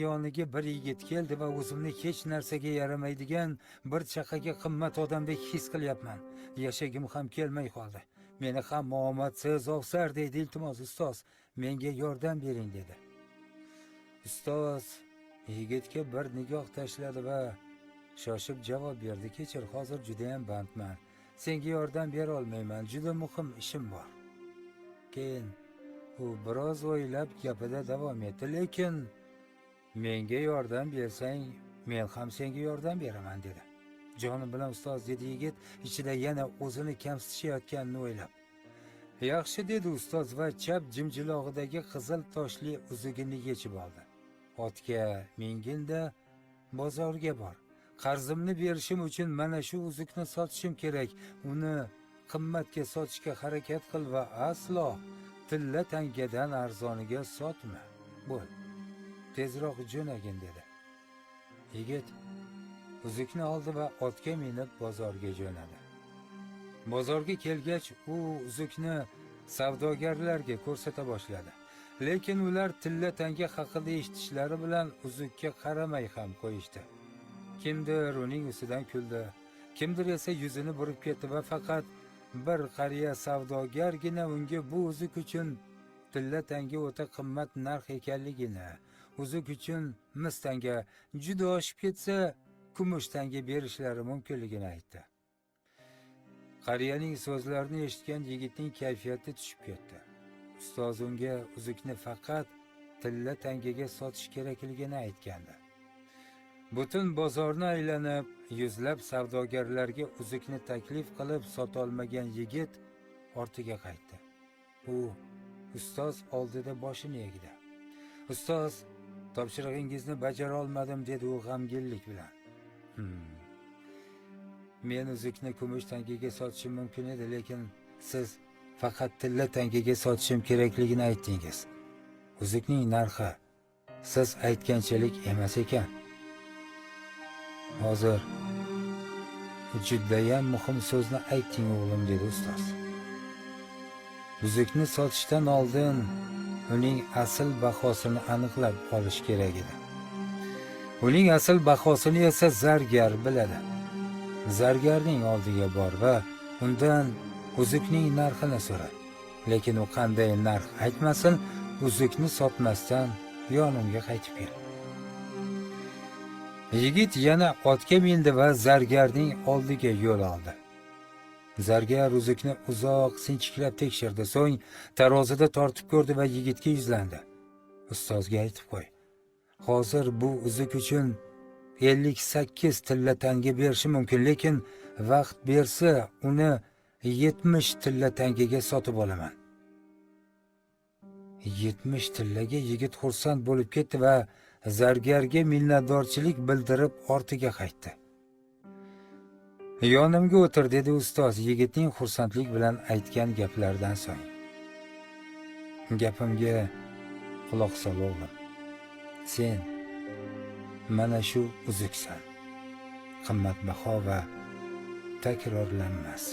yoniga bir yigit keldi va o'zimni hech narsaga yaramaydigan bir chaqaga qimmat odamdek his qilyapman. Yashagim ham kelmay qoldi. Meni ham omadsiz ovsar deydi. Iltimos ustoz, menga yordam bering dedi. Ustoz yigitga bir nigoh tashladi va shoshib javob berdi. Kechir, hozir juda ham bandman. Senga yordam bera olmayman. Juda muhim ishim bor. Keyin u biroz o'ylab gapida davom etdi. Lekin menga yordam bersang, men ham senga yordam beraman dedi. Jonim bilan ustoz dedi yigit, ichida yana o'zini kamsitishayotganini o'ylab. Yaxshi dedi ustoz va chap jimjilog'idagi qizil toshli uzugini yechib oldi. Otga minginda bozorga bor. Qarzimni berishim uchun mana shu uzukni sotishim kerak. Uni qimmatga sotishga harakat qil va aslo tilla tangadan arzoniga sotma. Bo'l. Tezroq jo'nagin dedi. Yigit uzukni oldi va otga minib bozorga jo'nadi. Bozorga kelgach, u uzukni savdogarlarga ko'rsata boshladi. Lekin ular tilla tanga haqida eshitishlari bilan uzukka qaramay ham qo'yishdi. Kimdir uning ustidan kuldi, kimdir esa yuzini burib ketdi va faqat bir qariya savdogargina unga bu uzuk uchun tilla tanga o'ta qimmat narx ekanligini, uzuk uchun mis tanga, juda oshib ketsa kumush tanga berishlari mumkinligini aytdi. Qariyaning so'zlarini eshitgan yigitning kayfiyati tushib ketdi. Ustoz unga uzukni faqat tilla tangaga sotish kerakligini aytgandi. Butun bozorni aylanib, yuzlab savdogarlarga uzukni taklif qilib sotolmagan yigit ortiga qaytdi. U ustoz oldida boshini egdi. Ustoz, topshirig'ingizni bajara olmadim dedi u g'amginlik bilan. Men uzukni kumush tangaga sotishim mumkin edi, lekin siz faqat tilla tangaga sotishim kerakligini aytdingiz. Uzukning narxi siz aytganchalik emas ekan. Hozir judayam muhim so'zni aytding o'g'lim dedi ustoz. Uzukni sotishdan oldin uning asl bahosini aniqlab olish kerak edi. Uning asl bahosini esa zargar biladi. Zargarning oldiga bor va undan uzukning narxini so'ra. Lekin u qanday narx aytmasin, uzukni sotmasdan yonimga qaytib kel. Yigit yana otga mindi va zargarning oldiga yo'l oldi. Zargar uzukni uzoq sinchiklab tekshirdi, so'ng tarozida tortib ko'rdi va yigitga yuzlandi. Ustozga aytib qo'y. Hozir bu uzuk uchun 58 tilla tanga berishi mumkin, lekin vaqt bersa uni 70 tilla tangaga sotib olaman. 70 tillaga yigit xursand bo'lib ketdi va zargarga minnatdorchilik bildirib ortiga qaytdi. Yonimga o'tir dedi ustoz yigitning xursandlik bilan aytgan gaplaridan so'ng. Gapimga quloq sol o'g'lim. Sen mana shu uzuksan. Qimmatbaho va takrorlanmas.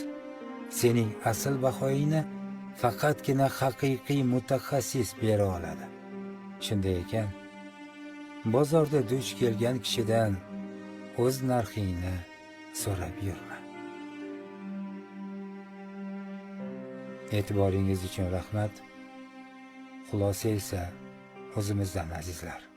Sening asl bahoyingni faqatgina haqiqiy mutaxassis bera oladi. Shunday ekan, bozorda duch kelgan kishidan o'z narxingni so'rab yurma. E'tiboringiz uchun rahmat. Xulosa esa o'zimizdan azizlar.